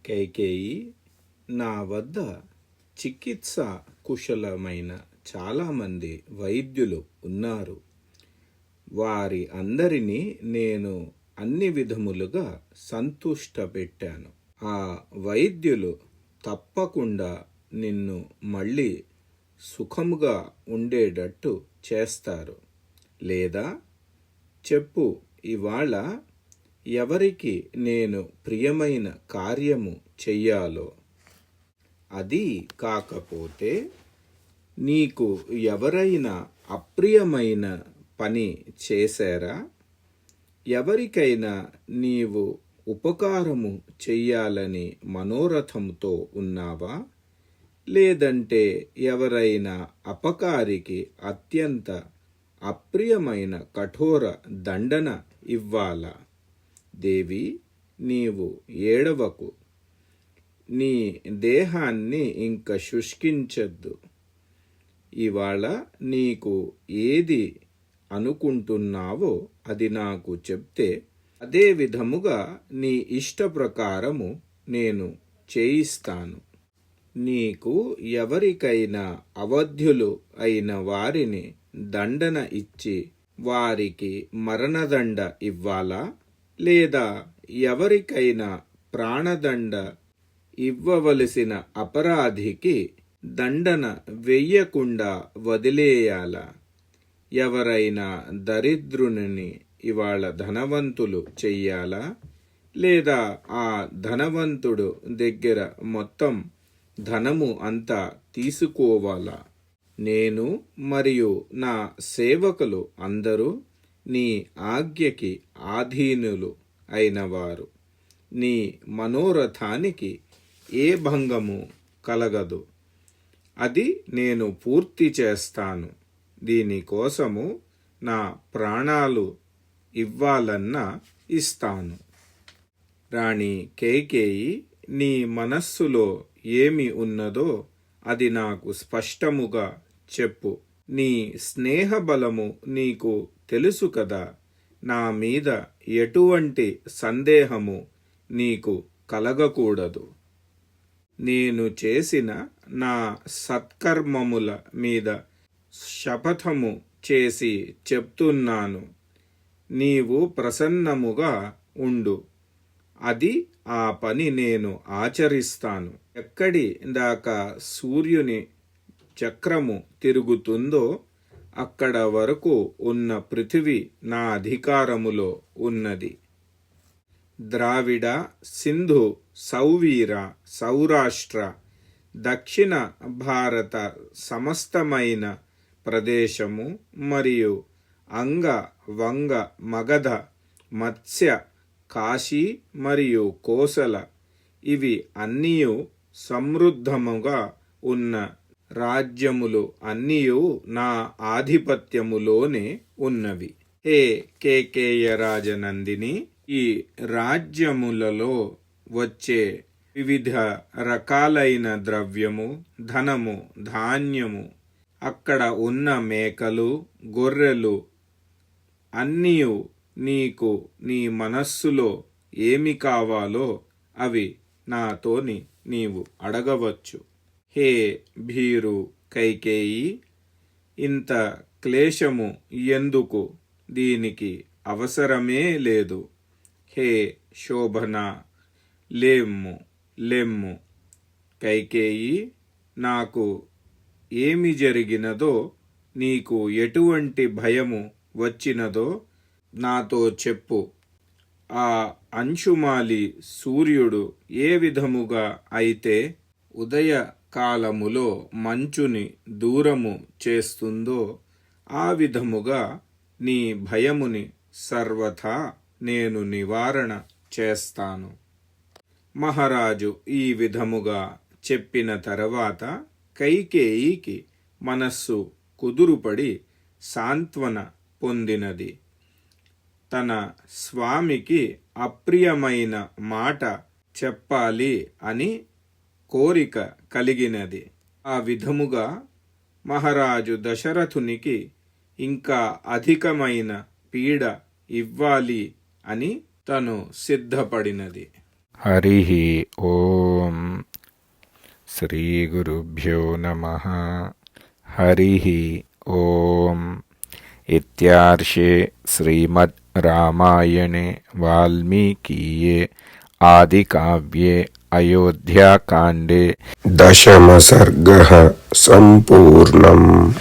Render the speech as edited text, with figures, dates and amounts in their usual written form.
కైకేయి, నా వద్ద చికిత్స కుశలమైన చాలామంది వైద్యులు ఉన్నారు. వారి అందరినీ నేను అన్ని విధములుగా సంతుష్టపెట్టాను. ఆ వైద్యులు తప్పకుండా నిన్ను మళ్ళీ సుఖముగా ఉండేటట్టు చేస్తారు. లేదా చెప్పు, ఇవాళ ఎవరికి నేను ప్రియమైన కార్యము చెయ్యాలో. అది కాకపోతే నీకు ఎవరైనా అప్రియమైన పని చేశారా? ఎవరికైనా నీవు ఉపకారము చెయ్యాలని మనోరథంతో ఉన్నావా? లేదంటే ఎవరైనా అపకారికి అత్యంత అప్రియమైన కఠోర దండన ఇవ్వాలా? దేవి, నీవు ఏడవకు. నీ దేహాన్ని ఇంక శుష్కించద్దు. ఇవాళ నీకు ఏది అనుకుంటున్నావో అది నాకు చెప్తే అదే విధముగా నీ ఇష్ట ప్రకారము నేను చేయిస్తాను. నీకు ఎవరికైనా అవధ్యులు అయిన వారిని దండన ఇచ్చి వారికి మరణదండ ఇవ్వాలా? లేదా ఎవరికైనా ప్రాణదండ ఇవ్వవలసిన అపరాధికి దండన వెయ్యకుండా వదిలేయాలా? ఎవరైనా దరిద్రుని ఇవాళ ధనవంతులు చెయ్యాలా? లేదా ఆ ధనవంతుడు దగ్గర మొత్తం ధనము అంతా తీసుకోవాలా? నేను మరియు నా సేవకులు అందరూ నీ ఆజ్ఞకి ఆధీనులు అయినవారు. నీ మనోరథానికి ఏ భంగము కలగదు. అది నేను పూర్తి చేస్తాను. దీనికోసము నా ప్రాణాలు ఇవ్వాలన్నా ఇస్తాను. రాణి కైకేయి, నీ మనస్సులో ఏమి ఉన్నదో అది నాకు స్పష్టముగా చెప్పు. నీ స్నేహబలము నీకు తెలుసు కదా. నా మీద ఎటువంటి సందేహము నీకు కలగకూడదు. నేను చేసిన నా సత్కర్మముల మీద శపథము చేసి చెప్తున్నాను. నీవు ప్రసన్నముగా ఉండు. అది ఆ పని నేను ఆచరిస్తాను. ఎక్కడి దాకా సూర్యుని చక్రము తిరుగుతుందో అక్కడ వరకు ఉన్న పృథివీ నా అధికారములో ఉన్నది. ద్రావిడ, సింధు, సౌవీర, సౌరాష్ట్ర, దక్షిణ భారత సమస్తమైన ప్రదేశము మరియు అంగ, వంగ, మగధ, మత్స్య, కాశీ మరియు కోసల, ఇవి అన్నీయు సమృద్ధముగా ఉన్న రాజ్యములు అన్నీయు నా ఆధిపత్యములోనే ఉన్నవి. హే కేకేయ రాజనందిని, ఈ రాజ్యములలో వచ్చే వివిధ రకాలైన ద్రవ్యము, ధనము, ధాన్యము, అక్కడ ఉన్న మేకలు, గొర్రెలు అన్నీయు నీకు నీ మనస్సులో ఏమి కావాలో అవి నాతోని నీవు అడగవచ్చు. హే భీరు కైకేయి, ఇంత క్లేశము ఎందుకు? దీనికి అవసరమే లేదు. హే శోభన, లెమ్ము. కైకేయి, నాకు ఏమి జరిగినదో, నీకు ఎటువంటి భయము వచ్చినదో నాతో చెప్పు. ఆ అంశుమాలి సూర్యుడు ఏ విధముగా అయితే ఉదయ కాలములో మంచుని దూరము చేస్తుందో ఆ విధముగా నీ భయముని సర్వథా నేను నివారణ చేస్తాను. మహారాజు ఈ విధముగా చెప్పిన తర్వాత కైకేయికి మనస్సు కుదురుపడి సాంత్వన పొందినది. తన స్వామికి అప్రియమైన మాట చెప్పాలి అని కోరిక కలిగినది. ఆ విధముగా మహారాజు దశరథునికి ఇంకా అధికమైన పీడ ఇవ్వాలి అని తను సిద్ధపడినది. హరి ఓం. శ్రీగురుభ్యో నమః. హరి ఓం. ఇత్యార్షే శ్రీమద్ రామాయణే వాల్మీకీయే ఆదికావ్యే అయోధ్యాకాండే दशमः सर्गः सम्पूर्णम्।